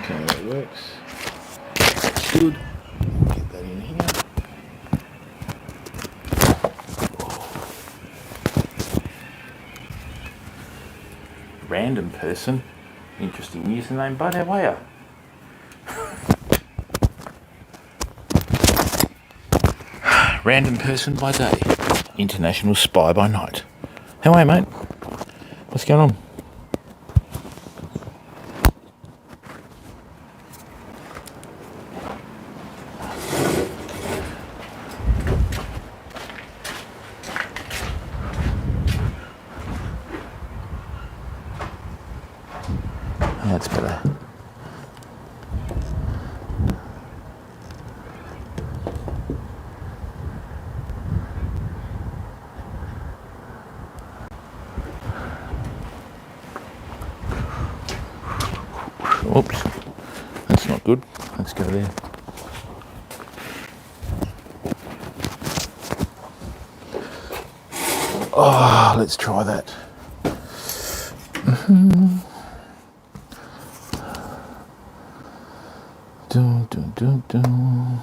Okay, that works. Good. Get that in here. Random person. Interesting username, but how are you? Random person by day. International spy by night. How are you, mate? What's going on? That's better. Oops, that's not good. Let's go there. Oh, let's try that. Dun, dun, dun, dun.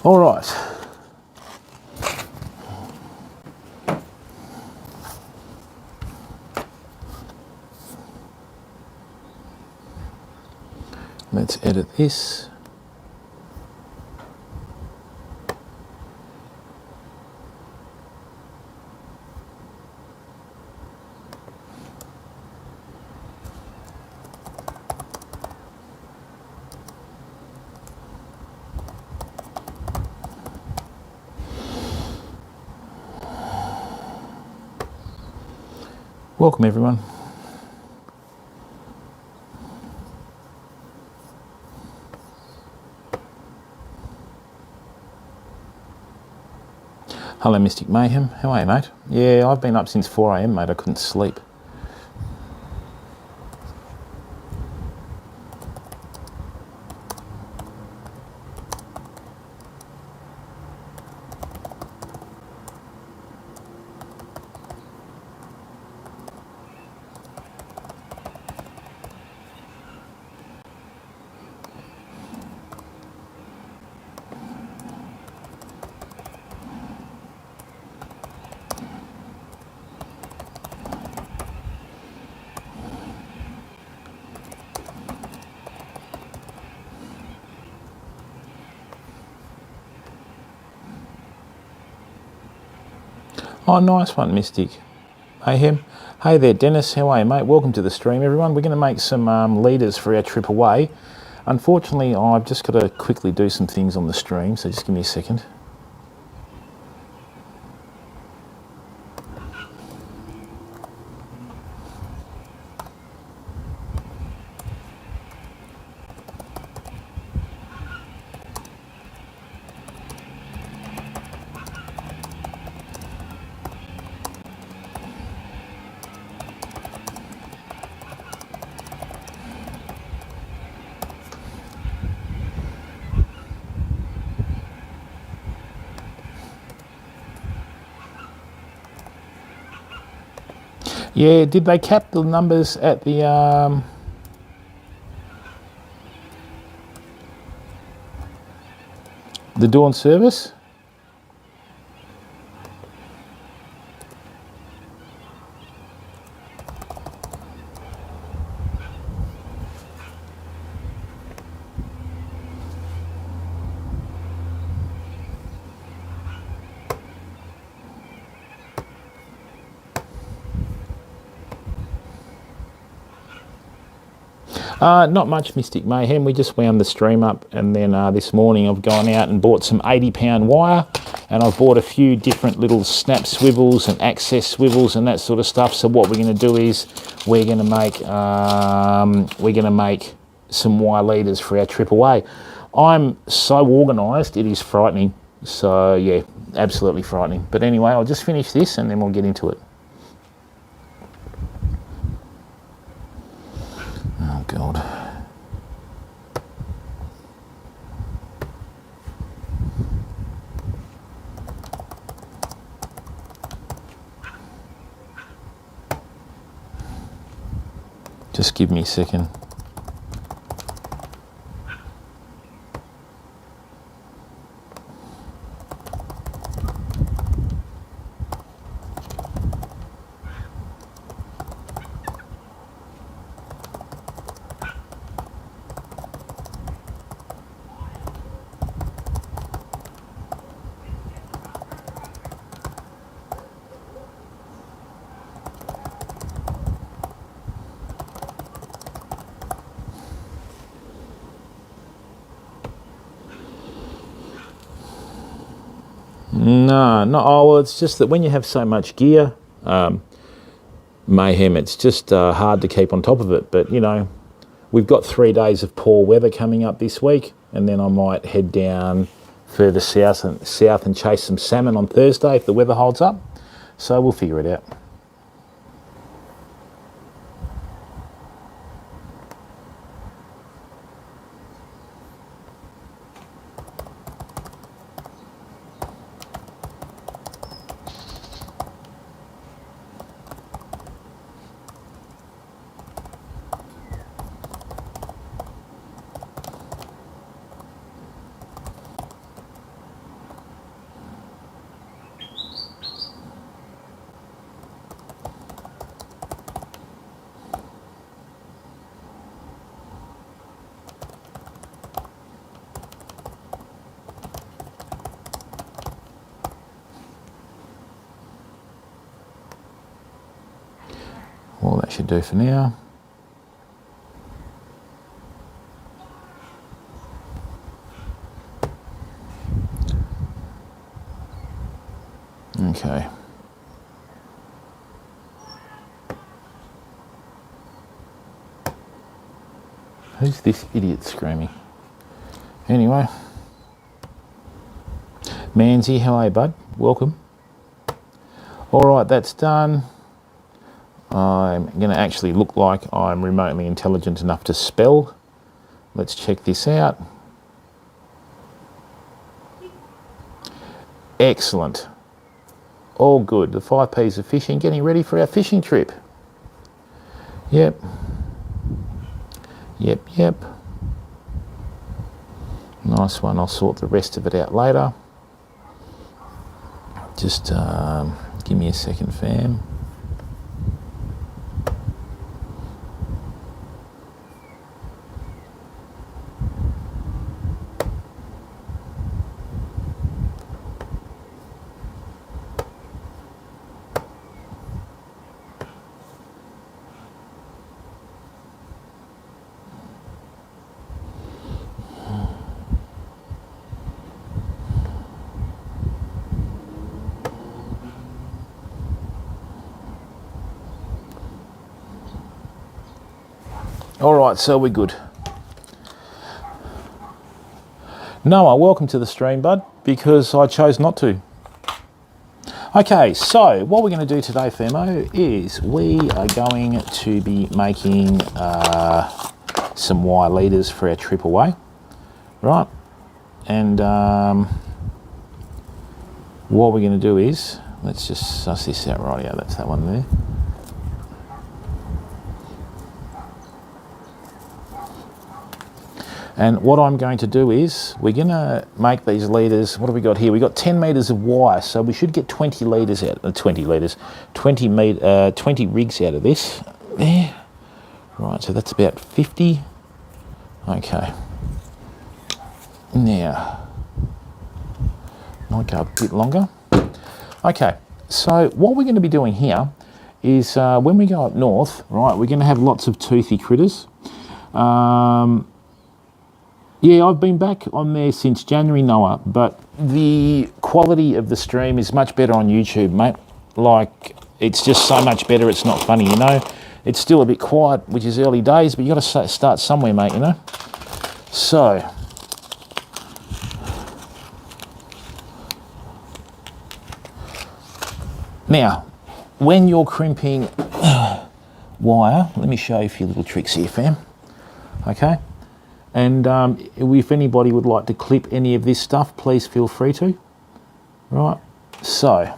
All right. Let's edit this. Welcome everyone. Hello Mystic Mayhem, how are you mate? Yeah, I've been up since 4 AM mate, I couldn't sleep. Oh, nice one, Mystic Mayhem. Hey there, Dennis. How are you, mate? Welcome to the stream, everyone. We're going to make some leaders for our trip away. Unfortunately, I've just got to quickly do some things on the stream, so just give me a second. Yeah, did they cap the numbers at the dawn service? Not much, Mystic Mayhem. We just wound the stream up, and then this morning I've gone out and bought some 80-pound wire, and I've bought a few different little snap swivels and access swivels and that sort of stuff. So what we're going to do is we're going to make some wire leaders for our trip away. I'm so organised, it is frightening. So yeah, absolutely frightening. But anyway, I'll just finish this and then we'll get into it. Oh God. Just give me a second. No, not. Oh, well, it's just that when you have so much gear, Mayhem, it's just hard to keep on top of it. But, you know, we've got 3 days of poor weather coming up this week, and then I might head down further south and chase some salmon on Thursday if the weather holds up. So we'll figure it out. Well, that should do for now. Okay. Who's this idiot screaming? Anyway. Manzi, how are you, bud? Welcome. All right, that's done. I'm going to actually look like I'm remotely intelligent enough to spell. Let's check this out. Excellent. All good. The 5 P's of fishing, getting ready for our fishing trip. Yep. Nice one. I'll sort the rest of it out later. Just give me a second, fam. All right, so we're good. Noah, welcome to the stream, bud, because I chose not to. Okay, so what we're going to do today, Femo, is we are going to be making some wire leaders for our trip away, right? And what we're going to do is, let's just suss this out right. Yeah, that's that one there. And what I'm going to do is, we're going to make these leaders. What have we got here? We got 10 metres of wire, so we should get 20 litres out. 20 litres, 20 rigs out of this. There. Right, so that's about 50. Okay. Now, might go a bit longer. Okay, so what we're going to be doing here is when we go up north, right, we're going to have lots of toothy critters. Yeah, I've been back on there since January, Noah, but the quality of the stream is much better on YouTube, mate. Like, it's just so much better, it's not funny, you know. It's still a bit quiet, which is early days, but you got to start somewhere, mate, you know. So, now, when you're crimping wire, let me show you a few little tricks here, fam. Okay. And if anybody would like to clip any of this stuff, please feel free to. Right, so.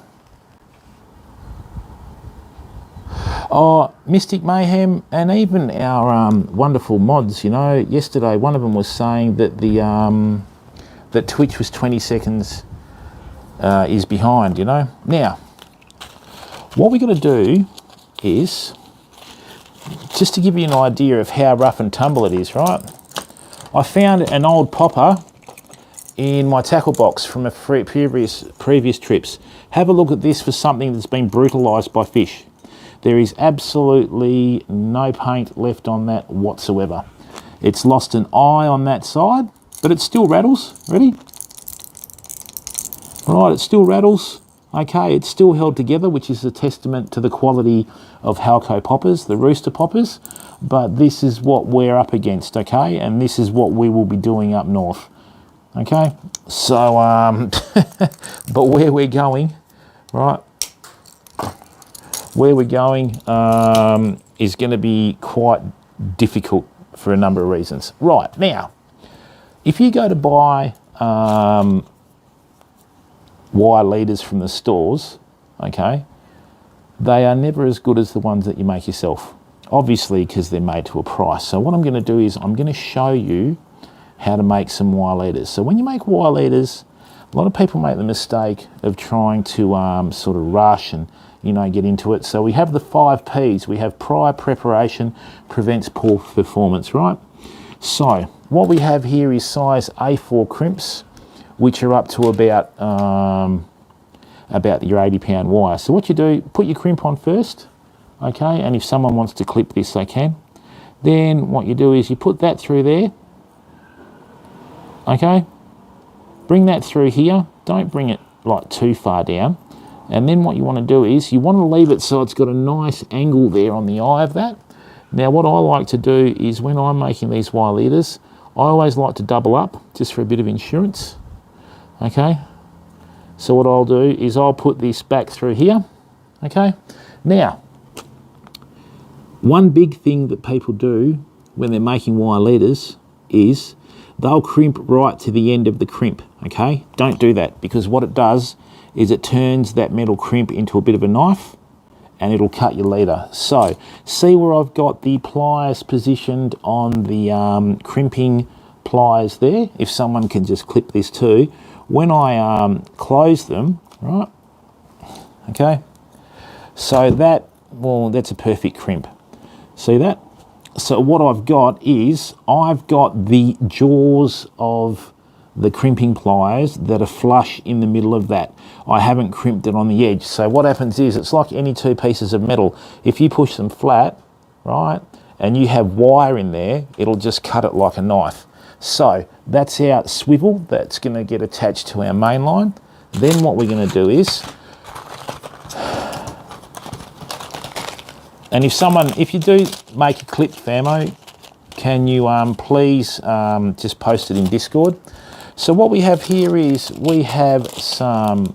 Oh, Mystic Mayhem, and even our wonderful mods, you know, yesterday one of them was saying that that Twitch was 20 seconds is behind, you know. Now, what we're going to do is, just to give you an idea of how rough and tumble it is, right? I found an old popper in my tackle box from a previous trips. Have a look at this for something that's been brutalised by fish. There is absolutely no paint left on that whatsoever. It's lost an eye on that side, but it still rattles. Ready? Right, it still rattles. Okay, it's still held together, which is a testament to the quality of Halco poppers, the rooster poppers. But this is what we're up against, okay? And this is what we will be doing up north, okay? So, but where we're going, right? Where we're going is going to be quite difficult for a number of reasons. Right, now, if you go to buy wire leaders from the stores, okay, they are never as good as the ones that you make yourself. Obviously, because they're made to a price. So what I'm going to do is I'm going to show you how to make some wire leaders. So when you make wire leaders, a lot of people make the mistake of trying to sort of rush and, you know, get into it. So we have the 5 Ps. We have prior preparation prevents poor performance, right? So what we have here is size A4 crimps, which are up to about your 80-pound wire. So what you do, put your crimp on first. Okay, and if someone wants to clip this, they can. Then what you do is you put that through there. Okay, bring that through here. Don't bring it like too far down. And then what you want to do is you want to leave it so it's got a nice angle there on the eye of that. Now what I like to do is when I'm making these wire leaders, I always like to double up just for a bit of insurance. Okay, so what I'll do is I'll put this back through here. Okay, now, one big thing that people do when they're making wire leaders is they'll crimp right to the end of the crimp, okay? Don't do that, because what it does is it turns that metal crimp into a bit of a knife and it'll cut your leader. So, see where I've got the pliers positioned on the crimping pliers there? If someone can just clip this too. When I close them, right, okay, so that, well, that's a perfect crimp. See that? So what I've got is, I've got the jaws of the crimping pliers that are flush in the middle of that. I haven't crimped it on the edge. So what happens is, it's like any 2 pieces of metal. If you push them flat, right, and you have wire in there, it'll just cut it like a knife. So that's our swivel that's going to get attached to our main line. Then what we're going to do is, and if you do make a clip, famo, can you please just post it in Discord? So what we have here is we have some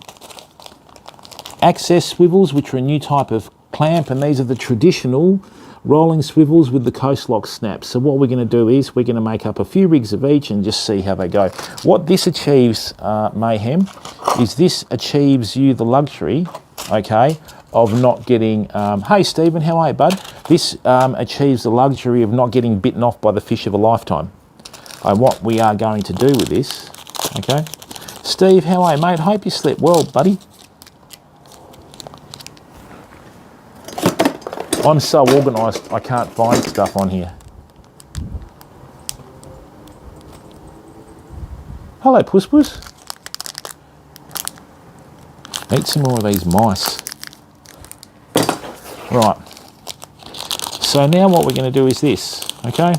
access swivels, which are a new type of clamp, and these are the traditional rolling swivels with the coast lock snaps. So what we're going to do is we're going to make up a few rigs of each and just see how they go. What this achieves, Mayhem, is this achieves you the luxury, okay, of not getting, hey Stephen, how are you, bud? This achieves the luxury of not getting bitten off by the fish of a lifetime. what we are going to do with this, okay? Steve, how are you, mate? Hope you slept well, buddy. I'm so organised, I can't find stuff on here. Hello, Puss Puss. Eat some more of these mice. Right. So now what we're going to do is this, okay?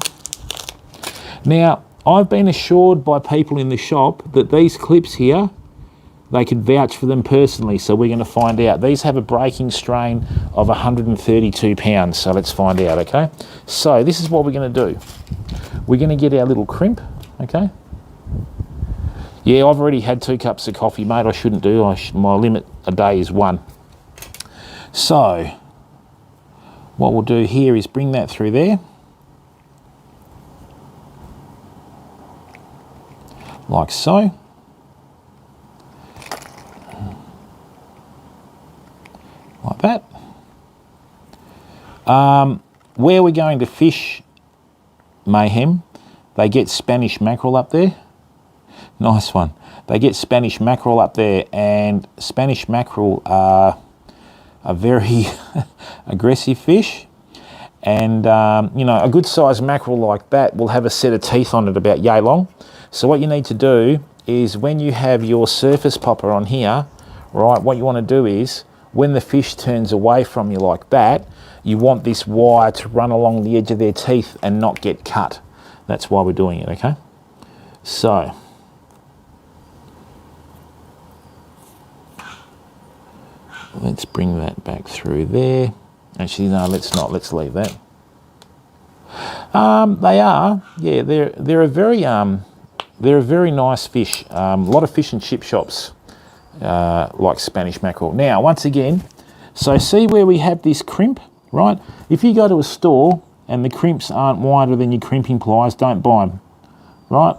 Now, I've been assured by people in the shop that these clips here, they could vouch for them personally, so we're going to find out. These have a breaking strain of 132 pounds, so let's find out, okay? So this is what we're going to do. We're going to get our little crimp, okay? Yeah, I've already had 2 cups of coffee, mate. I shouldn't do. My limit a day is 1. So what we'll do here is bring that through there. Like so. Like that. Where we're going to fish, Mayhem, they get Spanish mackerel up there. Nice one. They get Spanish mackerel up there, and Spanish mackerel are a very aggressive fish. And, you know, a good sized mackerel like that will have a set of teeth on it about yay long. So what you need to do is when you have your surface popper on here, right, what you want to do is when the fish turns away from you like that, you want this wire to run along the edge of their teeth and not get cut. That's why we're doing it, okay? So let's bring that back through there. Actually, no, let's not. Let's leave that. They are, yeah. They're a very nice fish. A lot of fish and chip shops like Spanish mackerel. Now, once again, so see where we have this crimp, right? If you go to a store and the crimps aren't wider than your crimping pliers, don't buy them, right?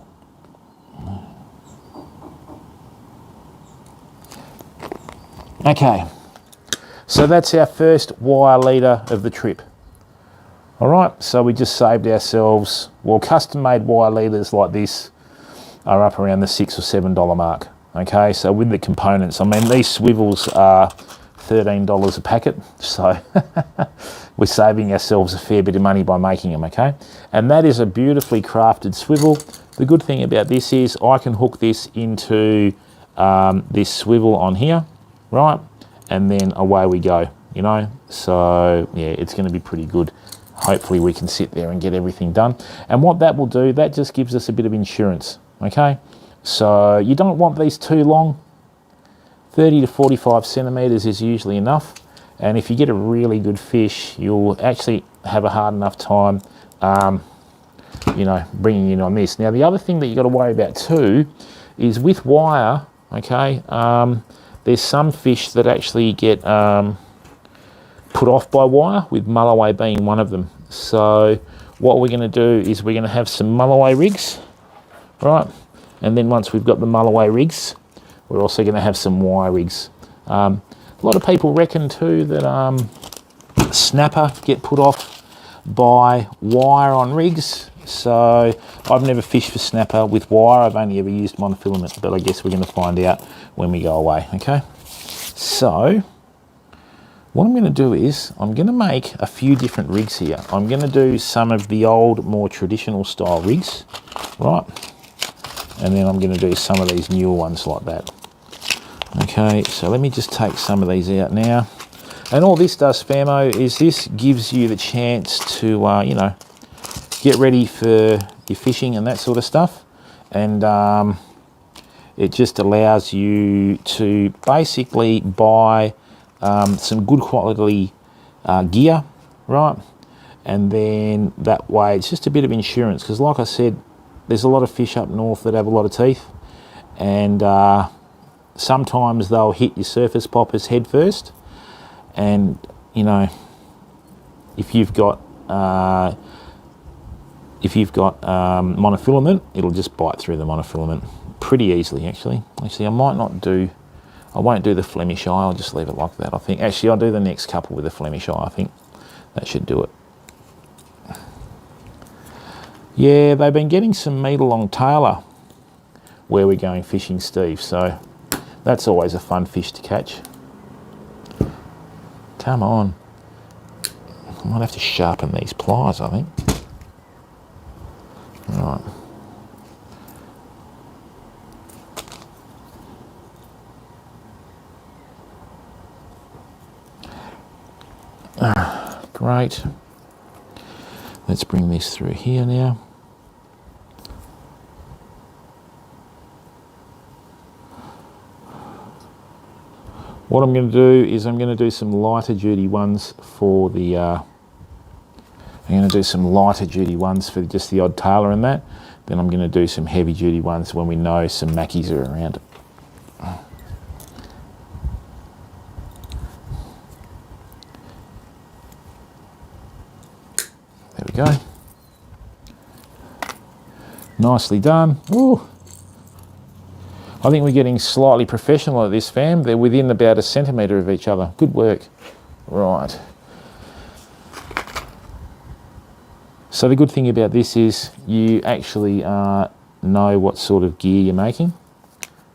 Okay. So that's our first wire leader of the trip. All right, so we just saved ourselves, well, custom-made wire leaders like this are up around the $6 or $7 mark. Okay, so with the components, I mean, these swivels are $13 a packet, so we're saving ourselves a fair bit of money by making them, okay? And that is a beautifully crafted swivel. The good thing about this is I can hook this into this swivel on here, right? And then away we go, you know? So yeah, it's gonna be pretty good. Hopefully we can sit there and get everything done. And what that will do, that just gives us a bit of insurance, okay? So you don't want these too long. 30 to 45 centimeters is usually enough. And if you get a really good fish, you'll actually have a hard enough time, you know, bringing in on this. Now, the other thing that you got to worry about too is with wire, okay, there's some fish that actually get put off by wire, with mulloway being one of them. So what we're going to do is we're going to have some mulloway rigs, right? And then once we've got the mulloway rigs, we're also going to have some wire rigs. A lot of people reckon too that snapper get put off by wire on rigs. So I've never fished for snapper with wire. I've only ever used monofilament, but I guess we're going to find out when we go away, okay? So what I'm going to do is I'm going to make a few different rigs here. I'm going to do some of the old, more traditional style rigs, right? And then I'm going to do some of these newer ones like that. Okay, so let me just take some of these out now. And all this does, Famo, is this gives you the chance to, you know, get ready for your fishing and that sort of stuff. And it just allows you to basically buy some good quality gear, right? And then that way it's just a bit of insurance, because like I said, there's a lot of fish up north that have a lot of teeth, and sometimes they'll hit your surface poppers head first. And you know, if you've got monofilament, it'll just bite through the monofilament pretty easily. Actually, I won't do the Flemish eye. I'll just leave it like that. I think actually I'll do the next couple with the Flemish eye. I think that should do it. Yeah, they've been getting some meat along Taylor where we're going fishing, Steve, so that's always a fun fish to catch. Come on. I might have to sharpen these pliers, I think. Right. Great. Let's bring this through here now. What I'm going to do is I'm going to do some lighter duty ones for the I'm going to do some lighter duty ones for just the odd tailor and that. Then I'm going to do some heavy duty ones when we know some mackies are around. There we go. Nicely done. Ooh. I think we're getting slightly professional at this, fam. They're within about a centimetre of each other. Good work. Right. So the good thing about this is you actually know what sort of gear you're making,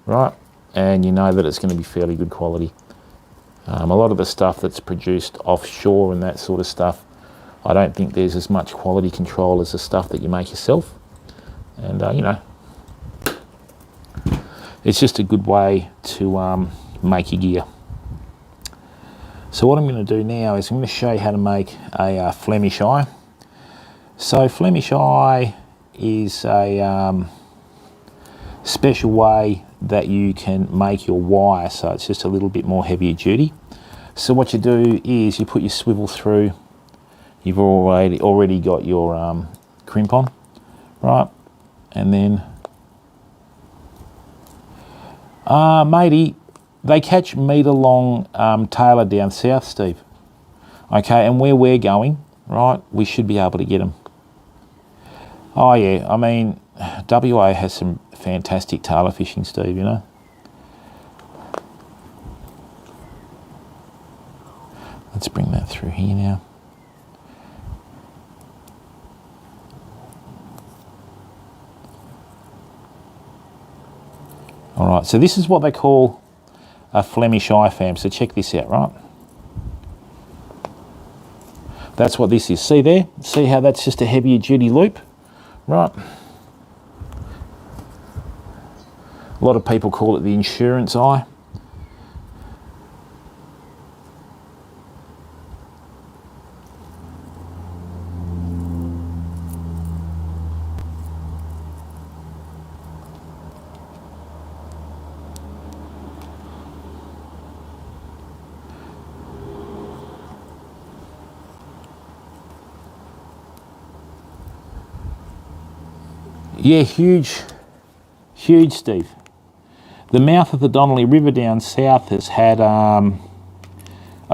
right? And you know that it's going to be fairly good quality. A lot of the stuff that's produced offshore and that sort of stuff, I don't think there's as much quality control as the stuff that you make yourself. And, you know, it's just a good way to make your gear. So what I'm going to do now is I'm going to show you how to make a Flemish eye. So Flemish eye is a special way that you can make your wire, so it's just a little bit more heavier duty. So what you do is you put your swivel through. You've already got your crimp on, right? And then matey, they catch meat along Taylor down south, Steve. Okay, and where we're going, right, we should be able to get them. Oh yeah, I mean, WA has some fantastic tailor fishing, Steve, you know. Let's bring that through here now. All right, so this is what they call a Flemish eye, fam. So check this out, right? That's what this is. See there? See how that's just a heavier duty loop, right? A lot of people call it the insurance eye. Yeah, huge, Steve. The mouth of the Donnelly River down south has had a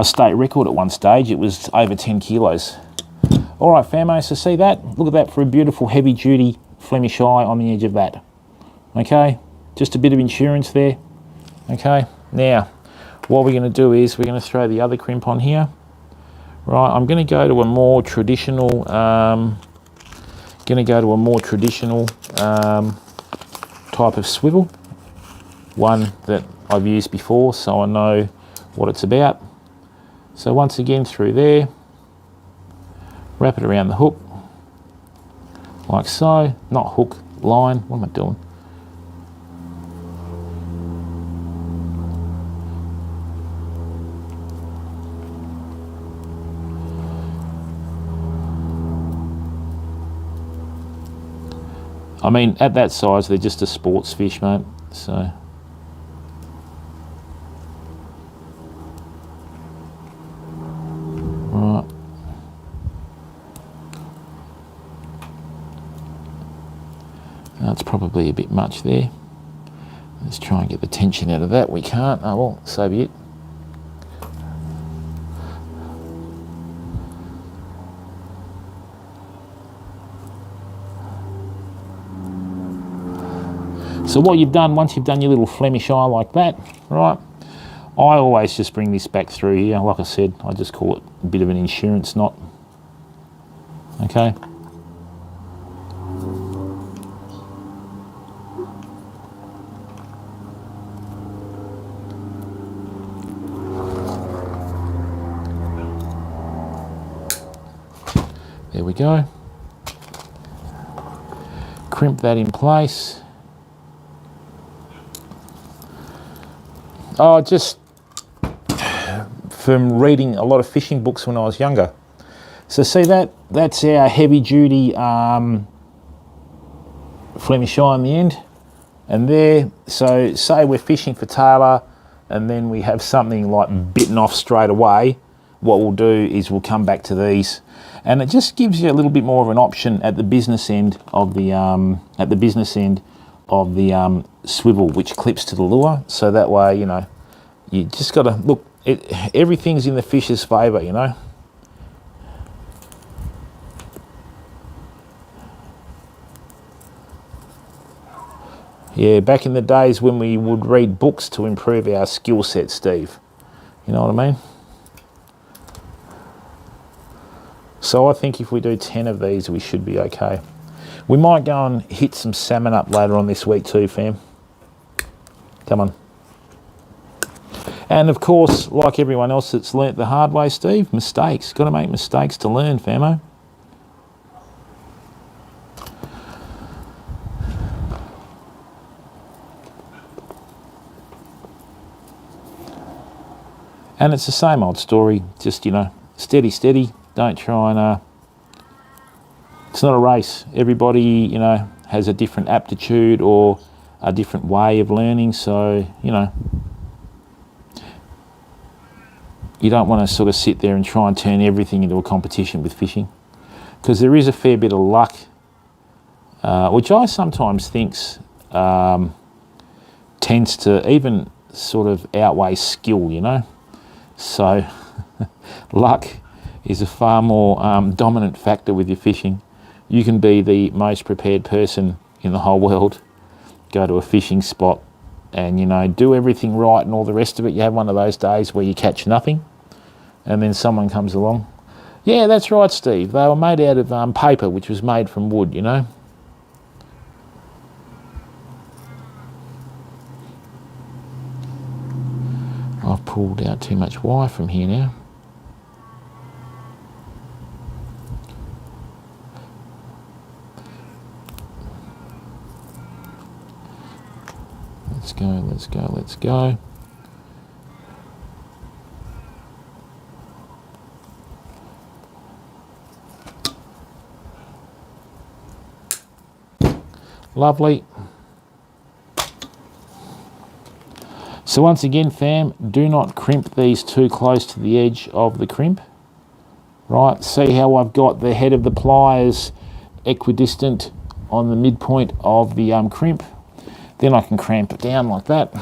state record at one stage. It was over 10 kilos. All right, famo, so see that? Look at that for a beautiful heavy-duty Flemish eye on the edge of that. Okay, just a bit of insurance there. Okay, now, what we're going to do is we're going to throw the other crimp on here. Right, I'm going to go to a more traditional... type of swivel, one that I've used before, so I know what it's about. So once again through there, wrap it around the hook, like so. Not hook, line, what am I doing? I mean, at that size, they're just a sports fish, mate, so. Right. That's probably a bit much there. Let's try and get the tension out of that. We can't. Oh, well, so be it. So what you've done, once you've done your little Flemish eye like that, right, I always just bring this back through here. Like I said, I just call it a bit of an insurance knot. Okay. There we go. Crimp that in place. Oh, just from reading a lot of fishing books when I was younger. So see that's our heavy duty Flemish eye on the end. And there, so say we're fishing for tailor and then we have something like bitten off straight away, what we'll do is we'll come back to these. And it just gives you a little bit more of an option at the business end of the swivel, which clips to the lure. So that way, you know, you just got to look. Everything's in the fish's favour, you know. Yeah, back in the days when we would read books to improve our skill set, Steve. You know what I mean? So I think if we do 10 of these, we should be okay. We might go and hit some salmon up later on this week too, fam. Come on. And of course, like everyone else that's learnt the hard way, Steve, mistakes. Got to make mistakes to learn, famo. And it's the same old story, just, you know, steady, steady. Don't try and, it's not a race. Everybody, you know, has a different aptitude or a different way of learning. So, you know, you don't want to sort of sit there and try and turn everything into a competition with fishing, because there is a fair bit of luck, which I sometimes thinks tends to even sort of outweigh skill, you know. So luck is a far more dominant factor with your fishing. You can be the most prepared person in the whole world, go to a fishing spot and, you know, do everything right and all the rest of it. You have one of those days where you catch nothing and then someone comes along. Yeah, that's right, Steve. They were made out of paper, which was made from wood, you know. I've pulled out too much wire from here now. Let's go, let's go, let's go. Lovely. So once again, fam, do not crimp these too close to the edge of the crimp. Right, see how I've got the head of the pliers equidistant on the midpoint of the crimp? Then I can cramp it down like that.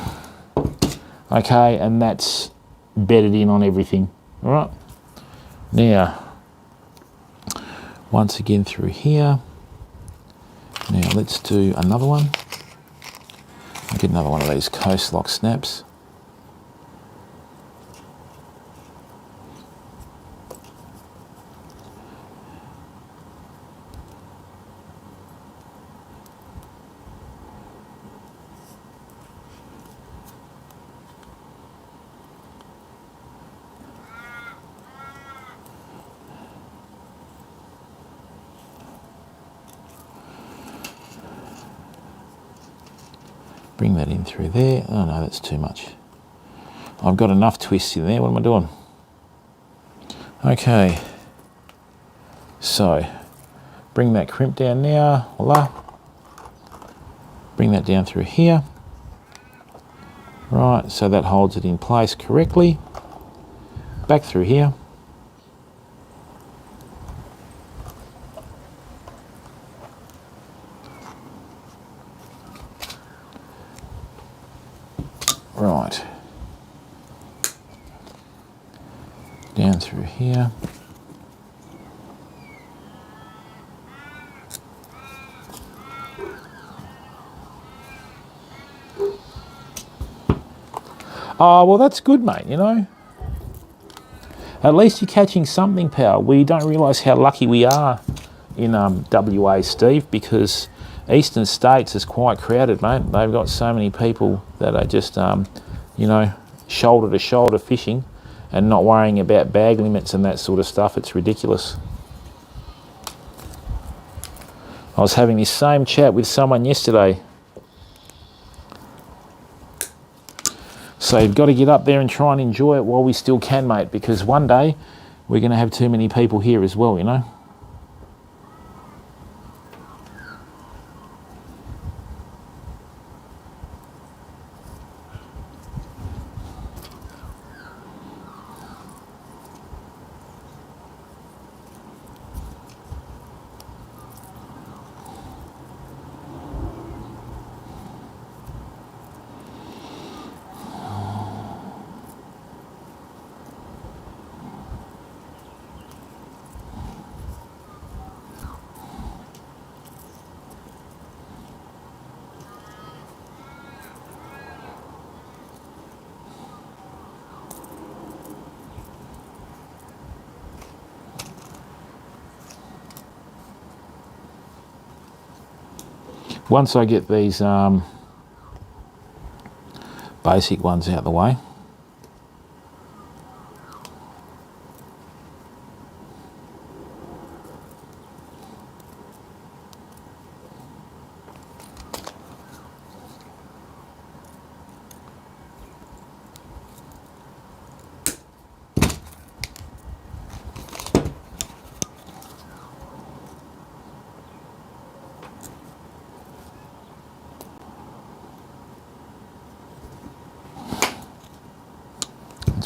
Okay, and that's bedded in on everything. All right. Now, once again through here. Now let's do another one. I'll get another one of these coast lock snaps. Bring that in through there. Oh no, that's too much. I've got enough twists in there. What am I doing? Okay. So, bring that crimp down now. Voila. Bring that down through here. Right, so that holds it in place correctly. Back through here. Right, down through here. Oh, well, that's good, mate, you know. At least you're catching something, pal. We don't realise how lucky we are in WA, Steve, because Eastern States is quite crowded, mate. They've got so many people that are just, you know, shoulder to shoulder fishing and not worrying about bag limits and that sort of stuff. It's ridiculous. I was having this same chat with someone yesterday. So you've got to get up there and try and enjoy it while we still can, mate, because one day we're going to have too many people here as well, you know. Once I get these basic ones out of the way,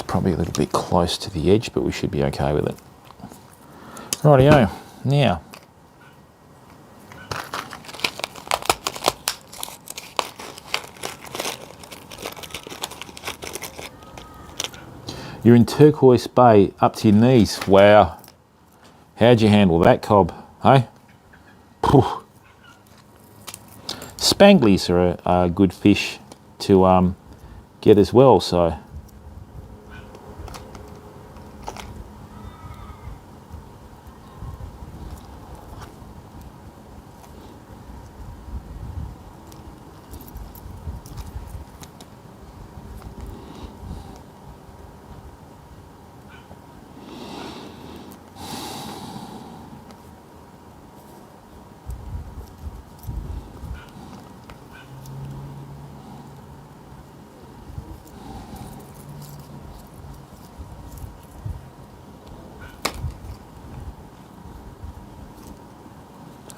probably a little bit close to the edge, but we should be okay with it. Rightio. Now, you're in Turquoise Bay up to your knees. Wow. How'd you handle that, Cobb? Hey? Poof. Spanglies are a good fish to get as well, so...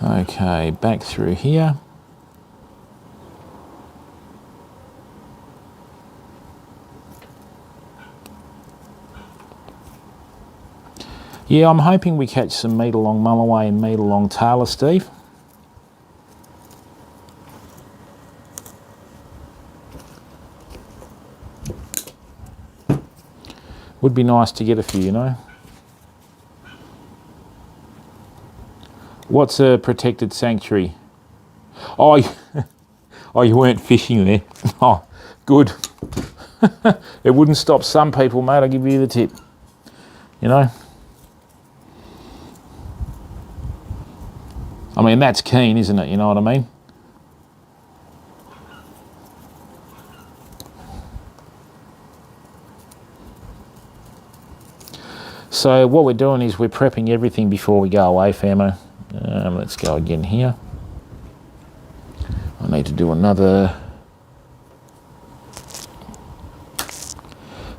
Okay, back through here. Yeah, I'm hoping we catch some meat along Mulloway and meat along Australistv. Would be nice to get a few, you know. What's a protected sanctuary? Oh, oh, you weren't fishing there. Oh, good. It wouldn't stop some people, mate. I'll give you the tip. You know? I mean, that's keen, isn't it? You know what I mean? So what we're doing is we're prepping everything before we go away, famo. Let's go again here. I need to do another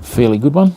fairly good one.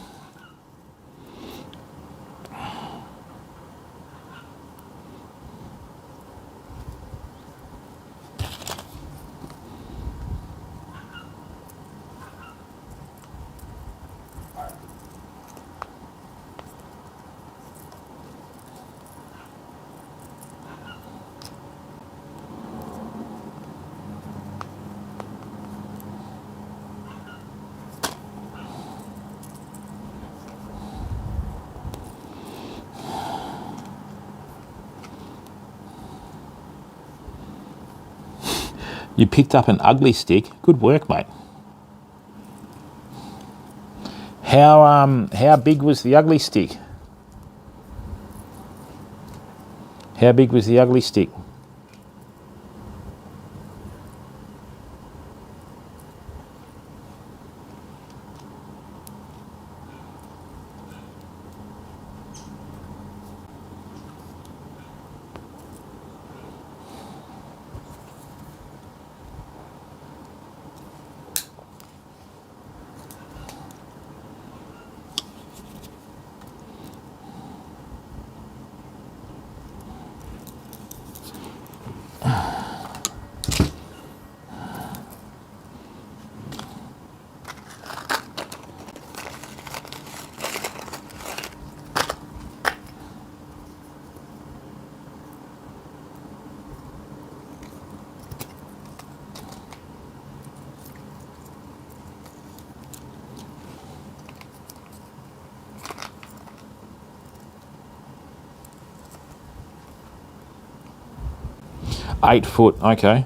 You picked up an ugly stick. Good work, mate. How big was the ugly stick? How big was the ugly stick? 8 foot, okay.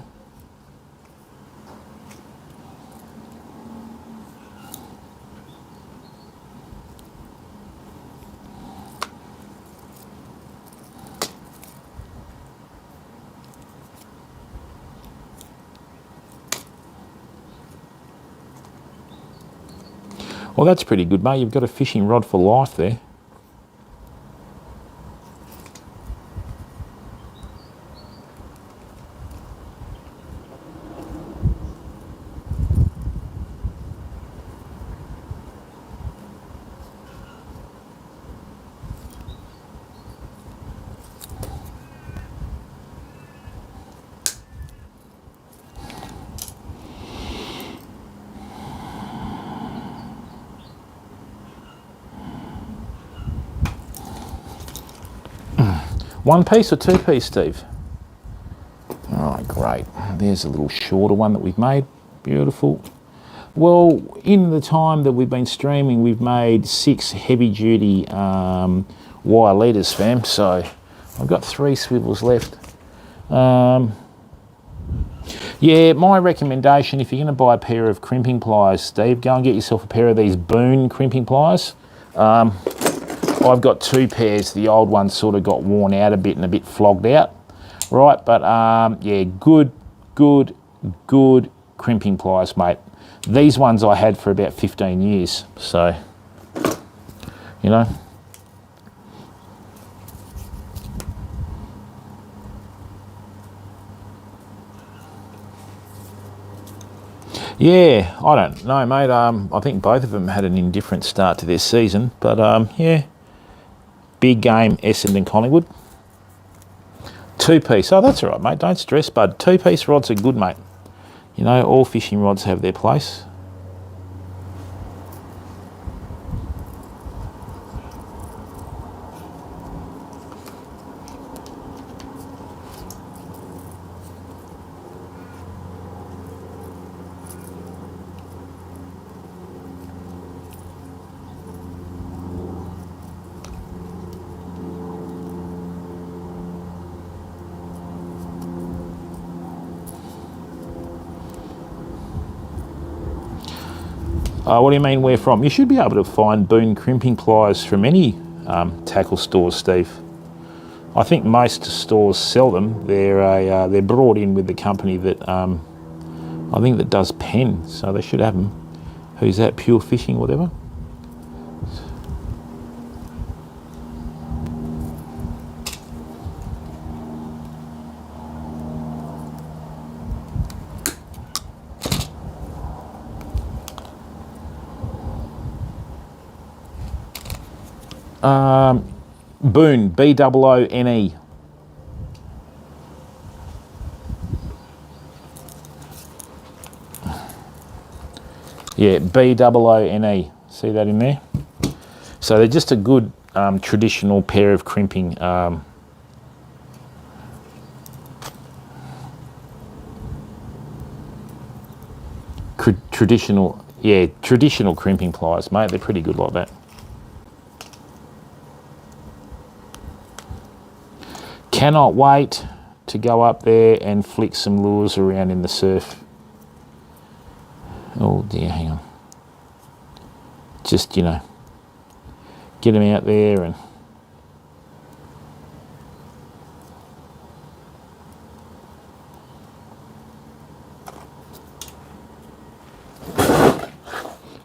Well, that's pretty good, mate. You've got a fishing rod for life there. One piece or two piece, Steve? Oh, great. There's a little shorter one that we've made. Beautiful. Well, in the time that we've been streaming, we've made 6 heavy duty wire leaders, fam. So I've got 3 swivels left. Yeah, my recommendation, if you're going to buy a pair of crimping pliers, Steve, go and get yourself a pair of these Boone crimping pliers. I've got 2 pairs. The old one sort of got worn out a bit and a bit flogged out, right? But yeah, good crimping pliers, mate. These ones I had for about 15 years, so, you know. Yeah, I don't know, mate. I think both of them had an indifferent start to their season, but yeah. Big game, Essendon, Collingwood. 2 piece. Oh, that's all right, mate. Don't stress, bud. 2 piece rods are good, mate. You know, all fishing rods have their place. What do you mean where from? You should be able to find Boone crimping pliers from any tackle stores, Steve. I think most stores sell them. They're brought in with the company that I think that does pen, so they should have them. Who's that? Pure Fishing, whatever. Boone, B-O-O-N-E. Yeah, B-O-O-N-E. See that in there? So they're just a good traditional pair of crimping. Traditional crimping pliers, mate. They're pretty good like that. Cannot wait to go up there and flick some lures around in the surf. Oh dear, hang on. Just, you know, get them out there and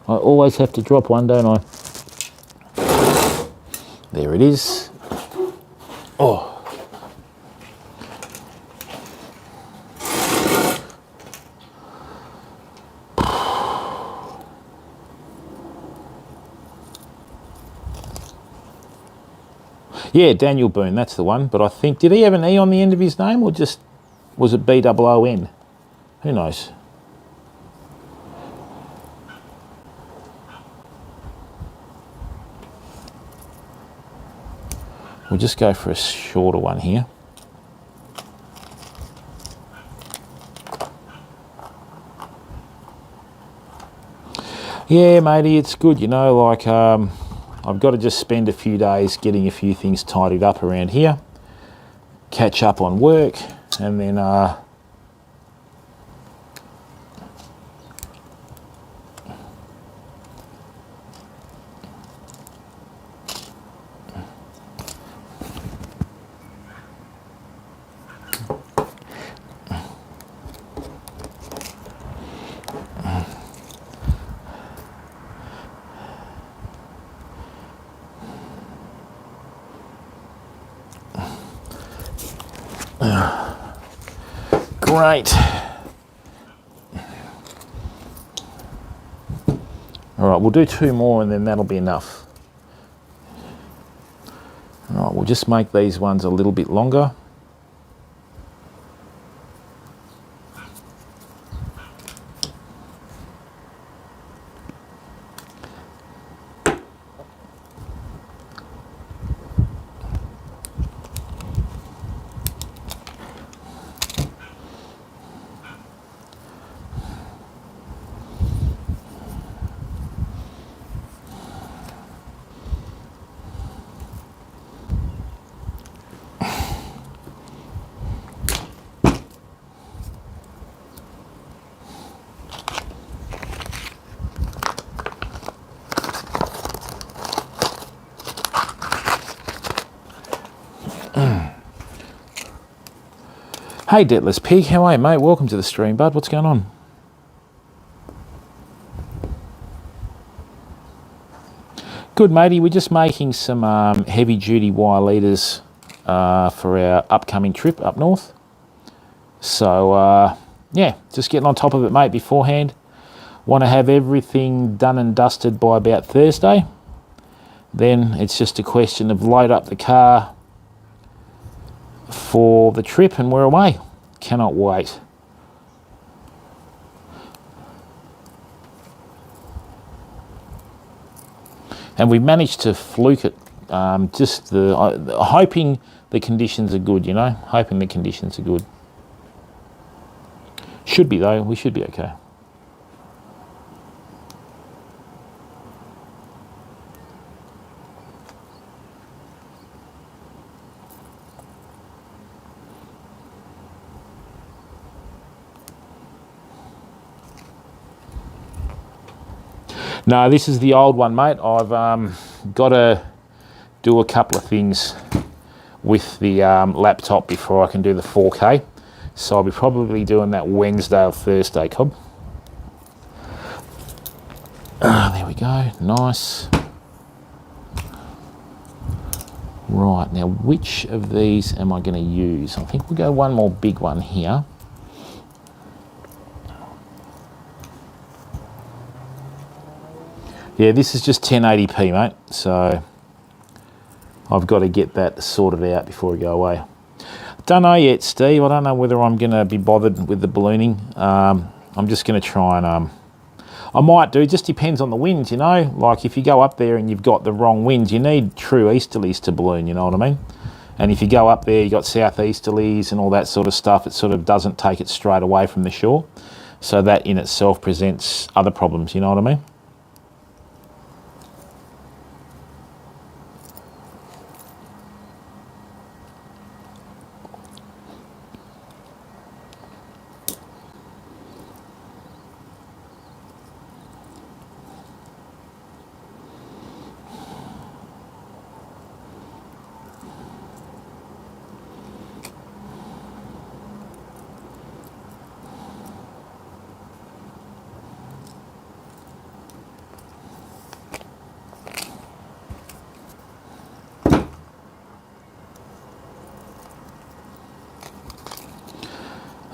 I always have to drop one, don't I? There it is. Oh. Yeah, Daniel Boone, that's the one. But I think, did he have an E on the end of his name, or just was it B-O-O-N? Who knows? We'll just go for a shorter one here. Yeah, matey, it's good, you know, like I've got to just spend a few days getting a few things tidied up around here, catch up on work, and then great. All right, we'll do 2 more and then that'll be enough. All right, we'll just make these ones a little bit longer. Hey Debtless Pig, how are you, mate? Welcome to the stream, bud. What's going on? Good, matey. We're just making some heavy-duty wire leaders for our upcoming trip up north. So, yeah, just getting on top of it, mate, beforehand. Want to have everything done and dusted by about Thursday. Then it's just a question of load up the car for the trip and we're away. Cannot wait. And we managed to fluke it. Just hoping the conditions are good, you know. Hoping the conditions are good. Should be though. We should be okay. No, this is the old one, mate. I've got to do a couple of things with the laptop before I can do the 4K. So I'll be probably doing that Wednesday or Thursday, Cobb. There we go. Nice. Right, now which of these am I going to use? I think we'll go one more big one here. Yeah, this is just 1080p, mate, so I've got to get that sorted out before we go away. Don't know yet, Steve. I don't know whether I'm going to be bothered with the ballooning. I'm just going to try and... I might do, just depends on the winds, you know. Like if you go up there and you've got the wrong winds, you need true easterlies to balloon, you know what I mean? And if you go up there, you've got southeasterlies and all that sort of stuff, it sort of doesn't take it straight away from the shore. So that in itself presents other problems, you know what I mean?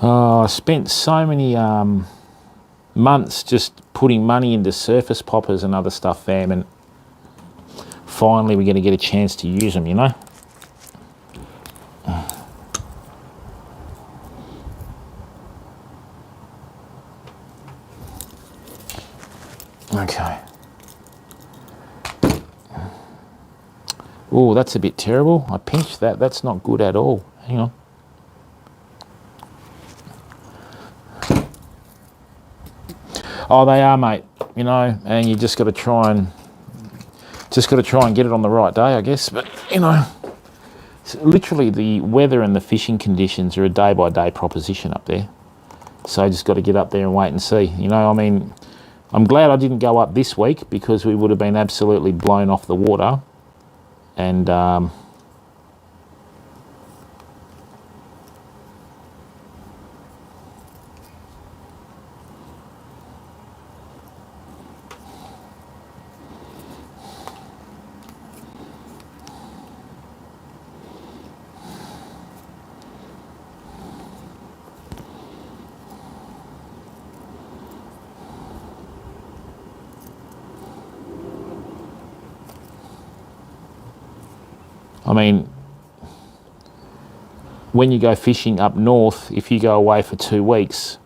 Oh, I spent so many months just putting money into surface poppers and other stuff, fam, and finally we're going to get a chance to use them, you know? Okay. Oh, that's a bit terrible. I pinched that. That's not good at all. Hang on. Oh, they are, mate. You know, and you just got to try and get it on the right day, I guess. But you know, literally the weather and the fishing conditions are a day-by-day proposition up there. So I just got to get up there and wait and see. You know, I mean, I'm glad I didn't go up this week because we would have been absolutely blown off the water. And I mean, when you go fishing up north, if you go away for 2 weeks,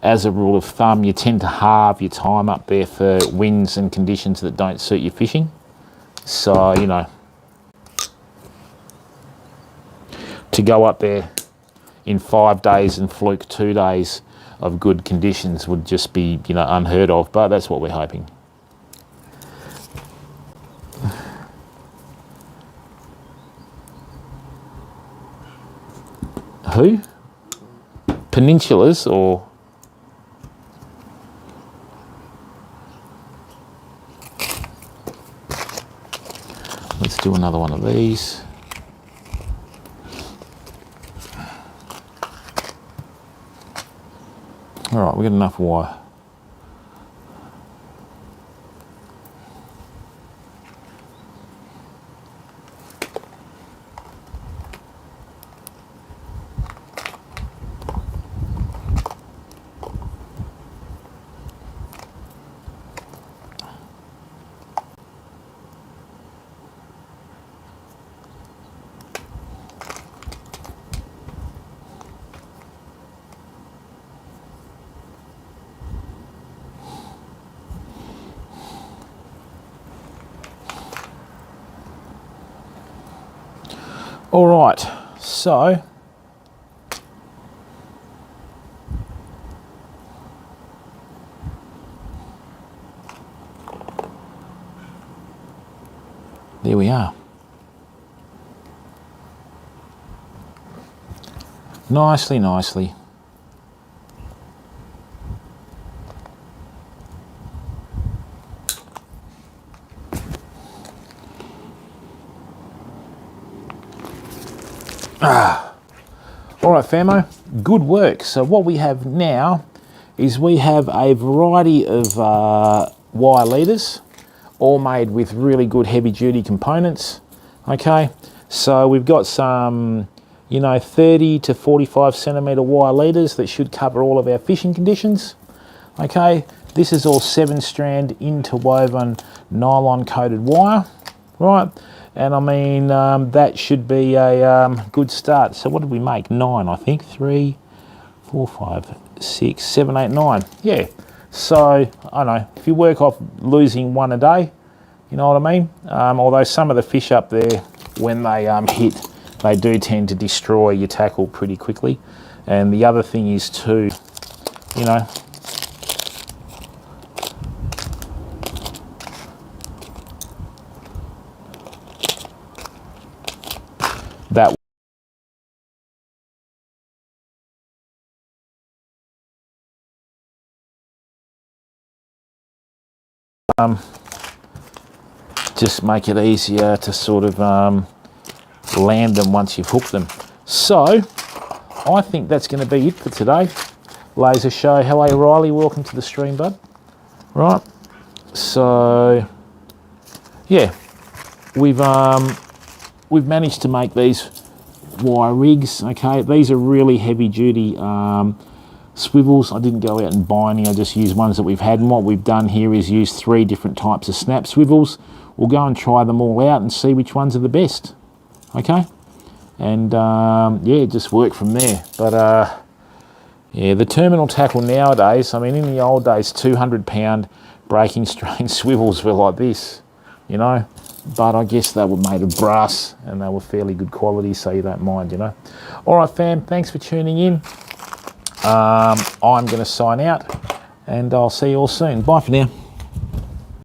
as a rule of thumb, you tend to halve your time up there for winds and conditions that don't suit your fishing. So, you know, to go up there in 5 days and fluke 2 days of good conditions would just be, you know, unheard of, but that's what we're hoping. Who? Peninsulas or? Let's do another one of these. All right, we've got enough wire. All right, so there we are. Nicely, nicely. All right, famo, good work. So what we have now is we have a variety of wire leaders, all made with really good heavy-duty components. Okay, so we've got some, you know, 30 to 45 centimetre wire leaders that should cover all of our fishing conditions. Okay, this is all 7-strand interwoven nylon-coated wire, right? And I mean, that should be a good start. So what did we make? 9, I think. 3, 4, 5, 6, 7, 8, 9. Yeah. So, I don't know, if you work off losing 1 a day, you know what I mean? Although some of the fish up there, when they hit, they do tend to destroy your tackle pretty quickly. And the other thing is too, you know, that just make it easier to sort of land them once you've hooked them. So I think that's going to be it for today. Laser show. How are you, Riley? Welcome to the stream, bud. Right. So yeah, we've managed to make these wire rigs. Okay, these are really heavy duty swivels. I didn't go out and buy any, I just used ones that we've had, and what we've done here is use 3 different types of snap swivels. We'll go and try them all out and see which ones are the best. Okay, and yeah, just work from there. But yeah, the terminal tackle nowadays, I mean, in the old days, 200-pound breaking strain swivels were like this, you know, but I guess they were made of brass and they were fairly good quality, so you don't mind, you know. All right, fam, thanks for tuning in. I'm going to sign out and I'll see you all soon. Bye for now.